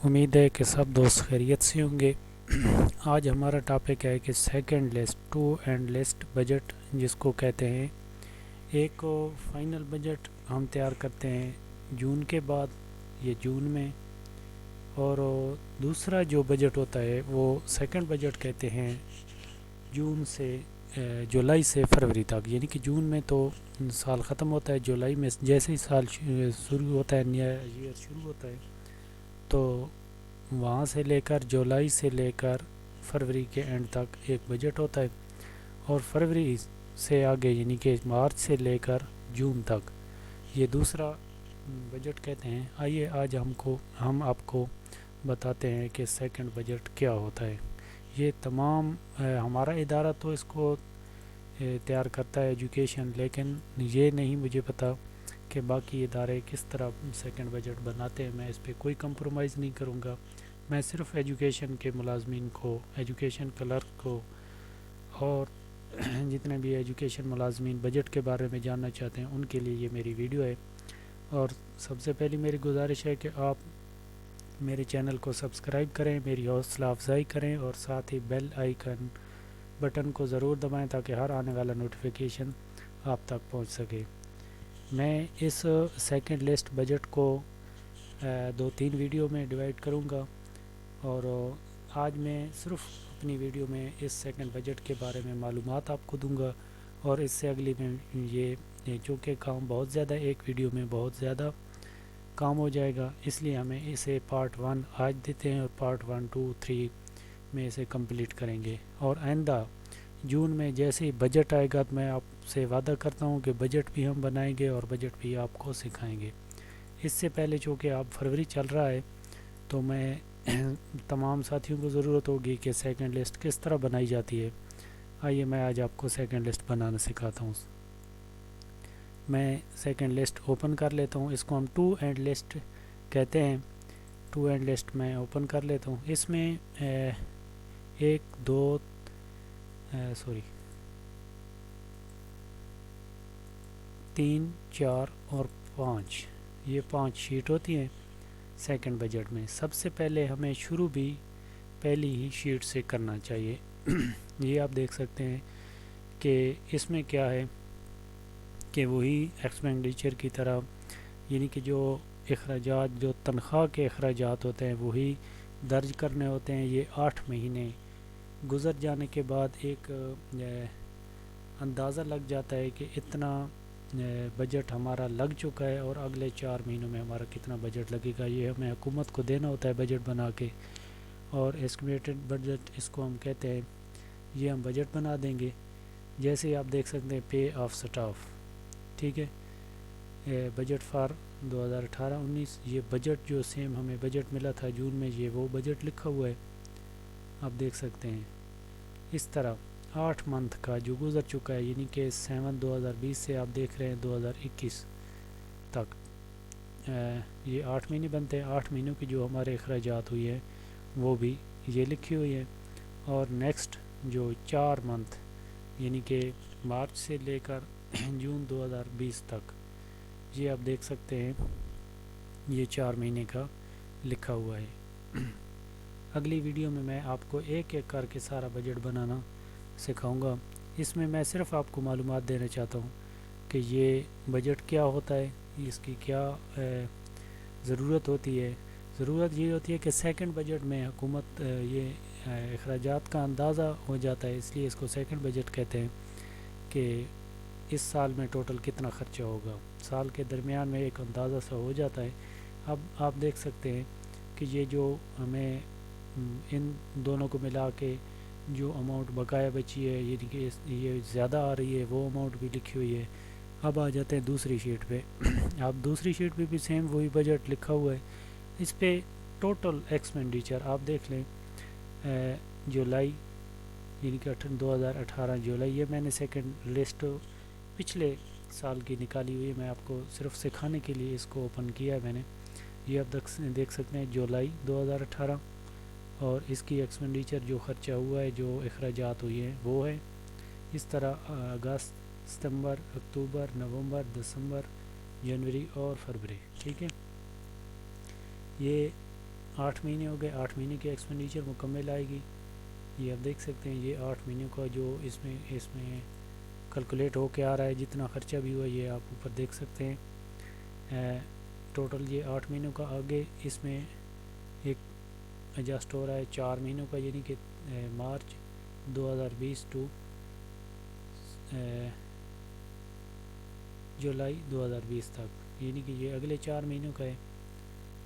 امید ہے کہ سب دوست خیریت سے ہوں گے۔ آج ہمارا ٹاپک ہے کہ second last to and last budget جس کو کہتے ہیں۔ ایک فائنل بجٹ ہم تیار کرتے ہیں جون کے بعد، یہ جون میں، اور دوسرا جو بجٹ ہوتا ہے وہ سیکنڈ بجٹ کہتے ہیں جون سے جولائی سے فروری تک، یعنی کہ جون میں تو سال ختم ہوتا ہے، جولائی میں جیسے ہی سال شروع ہوتا ہے، نیا ایئر شروع ہوتا ہے، تو وہاں سے لے کر جولائی سے لے کر فروری کے اینڈ تک ایک بجٹ ہوتا ہے، اور فروری سے آگے یعنی کہ مارچ سے لے کر جون تک یہ دوسرا بجٹ کہتے ہیں۔ آئیے آج ہم آپ کو بتاتے ہیں کہ سیکنڈ بجٹ کیا ہوتا ہے۔ یہ تمام ہمارا ادارہ تو اس کو تیار کرتا ہے ایجوکیشن، لیکن یہ نہیں مجھے پتہ کہ باقی ادارے کس طرح سیکنڈ بجٹ بناتے ہیں۔ میں اس پہ کوئی کمپرومائز نہیں کروں گا۔ میں صرف ایجوکیشن کے ملازمین کو، ایجوکیشن کلرک کو، اور جتنے بھی ایجوکیشن ملازمین بجٹ کے بارے میں جاننا چاہتے ہیں ان کے لیے یہ میری ویڈیو ہے۔ اور سب سے پہلی میری گزارش ہے کہ آپ میرے چینل کو سبسکرائب کریں، میری حوصلہ افزائی کریں، اور ساتھ ہی بیل آئیکن بٹن کو ضرور دبائیں تاکہ ہر آنے والا نوٹیفیکیشن آپ تک پہنچ سکے۔ میں اس سیکنڈ لسٹ بجٹ کو 2-3 ویڈیو میں ڈیوائڈ کروں گا، اور آج میں صرف اپنی ویڈیو میں اس سیکنڈ بجٹ کے بارے میں معلومات آپ کو دوں گا، اور اس سے اگلی میں یہ چونکہ کام بہت زیادہ ایک ویڈیو میں بہت زیادہ کام ہو جائے گا، اس لیے ہمیں اسے پارٹ 1 آج دیتے ہیں، اور پارٹ 1 2 3 میں اسے کمپلیٹ کریں گے۔ اور آئندہ جون میں جیسے ہی بجٹ آئے گا تو میں آپ سے وعدہ کرتا ہوں کہ بجٹ بھی ہم بنائیں گے اور بجٹ بھی آپ کو سکھائیں گے۔ اس سے پہلے چونکہ اب فروری چل رہا ہے تو میں تمام ساتھیوں کو ضرورت ہوگی کہ سیکنڈ لسٹ کس طرح بنائی جاتی ہے۔ آئیے میں آج آپ کو سیکنڈ لسٹ بنانا سکھاتا ہوں۔ میں سیکنڈ لسٹ اوپن کر لیتا ہوں، اس کو ہم ٹو اینڈ لسٹ کہتے ہیں۔ ٹو اینڈ لسٹ میں اوپن کر لیتا ہوں۔ اس میں 3 4 اور 5 یہ 5 شیٹ ہوتی ہیں سیکنڈ بجٹ میں۔ سب سے پہلے ہمیں شروع بھی پہلی ہی شیٹ سے کرنا چاہیے۔ یہ آپ دیکھ سکتے ہیں کہ اس میں کیا ہے کہ وہی ایکسپینڈیچر کی طرح، یعنی کہ جو اخراجات، جو تنخواہ کے اخراجات ہوتے ہیں وہی درج کرنے ہوتے ہیں۔ یہ 8 مہینے گزر جانے کے بعد ایک اندازہ لگ جاتا ہے کہ اتنا بجٹ ہمارا لگ چکا ہے، اور اگلے 4 مہینوں میں ہمارا کتنا بجٹ لگے گا، یہ ہمیں حکومت کو دینا ہوتا ہے بجٹ بنا کے۔ اور ایسٹیمیٹڈ بجٹ اس کو ہم کہتے ہیں، یہ ہم بجٹ بنا دیں گے۔ جیسے ہی آپ دیکھ سکتے ہیں پے آف سٹاف، ٹھیک ہے، بجٹ فار 2018-19، یہ بجٹ جو سیم ہمیں بجٹ ملا تھا جون میں، یہ وہ بجٹ لکھا ہوا ہے، آپ دیکھ سکتے ہیں۔ اس طرح 8 منتھ کا جو گزر چکا ہے، یعنی کہ 7/2020 سے آپ دیکھ رہے ہیں 2021 تک، یہ 8 مہینے بنتے ہیں۔ 8 مہینوں کی جو ہمارے اخراجات ہوئی ہے وہ بھی یہ لکھی ہوئی ہے۔ اور نیکسٹ جو 4 منتھ یعنی کہ مارچ سے لے کر جون 2020 تک، یہ آپ دیکھ سکتے ہیں، یہ 4 مہینے کا لکھا ہوا ہے۔ اگلی ویڈیو میں آپ کو ایک ایک کر کے سارا بجٹ بنانا سکھاؤں گا۔ اس میں میں صرف آپ کو معلومات دینا چاہتا ہوں کہ یہ بجٹ کیا ہوتا ہے، اس کی کیا ضرورت ہوتی ہے۔ ضرورت یہ ہوتی ہے کہ سیکنڈ بجٹ میں حکومت یہ اخراجات کا اندازہ ہو جاتا ہے، اس لیے اس کو سیکنڈ بجٹ کہتے ہیں کہ اس سال میں ٹوٹل کتنا خرچہ ہوگا، سال کے درمیان میں ایک اندازہ سا ہو جاتا ہے۔ اب آپ دیکھ سکتے ہیں کہ یہ جو ہمیں ان دونوں کو ملا کے جو اماؤنٹ بقایا بچی ہے، یعنی کہ یہ زیادہ آ رہی ہے، وہ اماؤنٹ بھی لکھی ہوئی ہے۔ اب آ جاتے ہیں دوسری شیٹ پہ۔ آپ دوسری شیٹ پہ بھی سیم وہی بجٹ لکھا ہوا ہے، اس پہ ٹوٹل ایکسپینڈیچر آپ دیکھ لیں۔ جولائی یعنی کہ 2018 جولائی، یہ میں نے سیکنڈ لسٹ پچھلے سال کی نکالی ہوئی ہے، میں آپ کو صرف سکھانے کے لیے اس کو اوپن کیا ہے میں نے۔ یہ آپ دیکھ سکتے ہیں جولائی 2018، اور اس کی ایکسپینڈیچر جو خرچہ ہوا ہے، جو اخراجات ہوئی ہیں وہ ہے۔ اس طرح اگست، ستمبر، اکتوبر، نومبر، دسمبر، جنوری اور فروری، ٹھیک ہے۔ یہ 8 مہینے ہو گئے، 8 مہینے کے ایکسپینڈیچر مکمل آئے گی. یہ آپ دیکھ سکتے ہیں، یہ 8 مہینوں کا جو اس میں کیلکولیٹ ہو کے آ رہا ہے، جتنا خرچہ بھی ہوا یہ آپ اوپر دیکھ سکتے ہیں. ٹوٹل یہ 8 مہینوں کا. آگے اس میں ایک ایڈجسٹ ہو رہا ہے 4 مہینوں کا، یعنی کہ مارچ 2020 ٹو جولائی 2020 تک، یعنی کہ یہ اگلے 4 مہینوں کا ہے.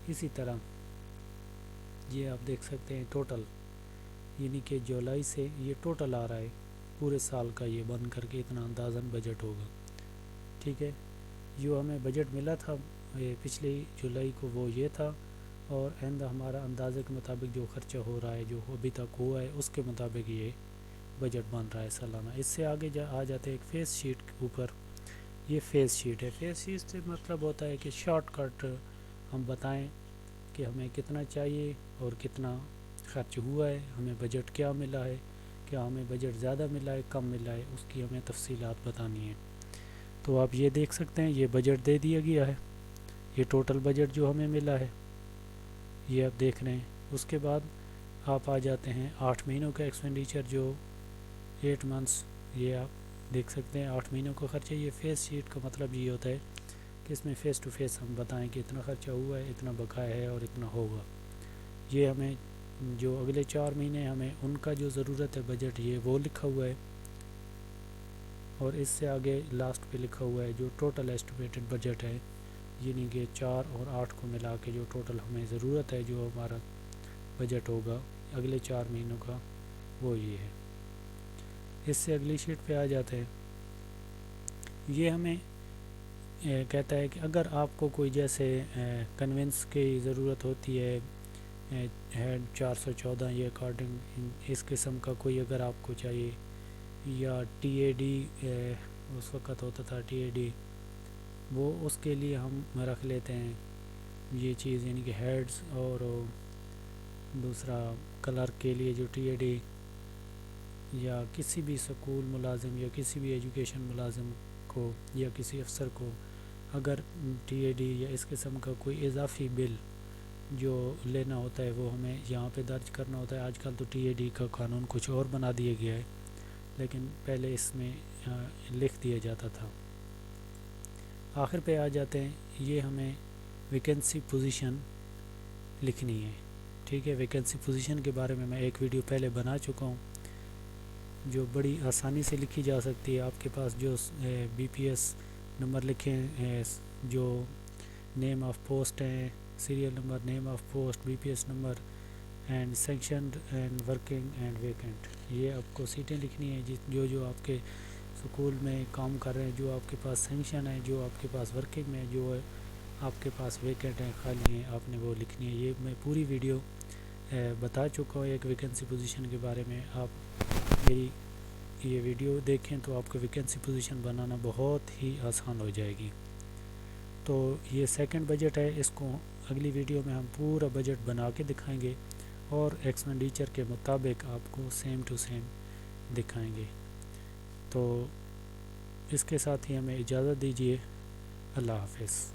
اسی طرح یہ آپ دیکھ سکتے ہیں ٹوٹل، یعنی کہ جولائی سے یہ ٹوٹل آ رہا ہے پورے سال کا، یہ بن کر کے اتنا اندازاً بجٹ ہوگا. ٹھیک ہے، جو ہمیں بجٹ ملا تھا پچھلی جولائی کو وہ یہ تھا، اور ہمارا اندازے کے مطابق جو خرچہ ہو رہا ہے، جو ابھی تک ہوا ہے، اس کے مطابق یہ بجٹ بن رہا ہے سالانہ. اس سے آگے آ جاتے ہیں ایک فیس شیٹ کے اوپر. یہ فیس شیٹ ہے. فیس شیٹ سے مطلب ہوتا ہے کہ شارٹ کٹ ہم بتائیں کہ ہمیں کتنا چاہیے اور کتنا خرچ ہوا ہے، ہمیں بجٹ کیا ملا ہے، کیا ہمیں بجٹ زیادہ ملا ہے، کم ملا ہے، اس کی ہمیں تفصیلات بتانی ہیں. تو آپ یہ دیکھ سکتے ہیں، یہ بجٹ دے دیا گیا ہے، یہ ٹوٹل بجٹ جو ہمیں ملا ہے یہ آپ دیکھ رہے ہیں. اس کے بعد آپ آ جاتے ہیں 8 مہینوں کا ایکسپینڈیچر، جو 8 منتھس، یہ آپ دیکھ سکتے ہیں 8 مہینوں کا خرچہ. یہ فیس شیٹ کا مطلب یہ ہوتا ہے کہ اس میں فیس ٹو فیس ہم بتائیں کہ اتنا خرچہ ہوا ہے، اتنا بقایا ہے اور اتنا ہوگا. یہ ہمیں جو اگلے 4 مہینے ہمیں ان کا جو ضرورت ہے بجٹ، یہ وہ لکھا ہوا ہے. اور اس سے آگے لاسٹ پہ لکھا ہوا ہے جو ٹوٹل ایسٹیمیٹڈ بجٹ ہے، یعنی کہ 4 اور 8 کو ملا کے جو ٹوٹل ہمیں ضرورت ہے، جو ہمارا بجٹ ہوگا اگلے 4 مہینوں کا، وہ یہ ہے. اس سے اگلی شیٹ پہ آ جاتے ہیں. یہ ہمیں کہتا ہے کہ اگر آپ کو کوئی جیسے کنوینس کی ضرورت ہوتی ہے، ہیڈ 414 یہ اکارڈنگ اس قسم کا کوئی اگر آپ کو چاہیے، یا ٹی اے ڈی اس وقت ہوتا تھا ٹی اے ڈی، وہ اس کے لیے ہم رکھ لیتے ہیں یہ چیز، یعنی کہ ہیڈز. اور دوسرا کلرک کے لیے جو ٹی اے ڈی، یا کسی بھی سکول ملازم یا کسی بھی ایجوکیشن ملازم کو یا کسی افسر کو اگر ٹی اے ڈی یا اس قسم کا کوئی اضافی بل جو لینا ہوتا ہے، وہ ہمیں یہاں پہ درج کرنا ہوتا ہے. آج کل تو ٹی اے ڈی کا قانون کچھ اور بنا دیا گیا ہے، لیکن پہلے اس میں لکھ دیا جاتا تھا. آخر پہ آ جاتے ہیں. یہ ہمیں ویکنسی پوزیشن لکھنی ہے. ٹھیک ہے، ویکنسی پوزیشن کے بارے میں ایک ویڈیو پہلے بنا چکا ہوں، جو بڑی آسانی سے لکھی جا سکتی ہے. آپ کے پاس جو بی پی ایس نمبر لکھیں، جو نیم آف پوسٹ ہیں، serial number, name of post, B P S number, and sanctioned and working and vacant, یہ آپ کو سیٹیں لکھنی ہیں جو آپ کے سکول میں کام کر رہے ہیں، جو آپ کے پاس سینکشن ہے، جو آپ کے پاس ورکنگ میں، جو آپ کے پاس ویکنٹ ہیں، خالی ہیں، آپ نے وہ لکھنی ہے. یہ میں پوری ویڈیو بتا چکا ہوں ایک ویکنسی پوزیشن کے بارے میں. آپ میری یہ ویڈیو دیکھیں تو آپ کو ویکنسی پوزیشن بنانا بہت ہی آسان ہو جائے گی. تو یہ سیکنڈ بجٹ ہے، اس کو اگلی ویڈیو میں ہم پورا بجٹ بنا کے دکھائیں گے، اور ایکسپینڈیچر کے مطابق آپ کو سیم ٹو سیم دکھائیں گے. تو اس کے ساتھ ہی ہمیں اجازت دیجیے. اللہ حافظ.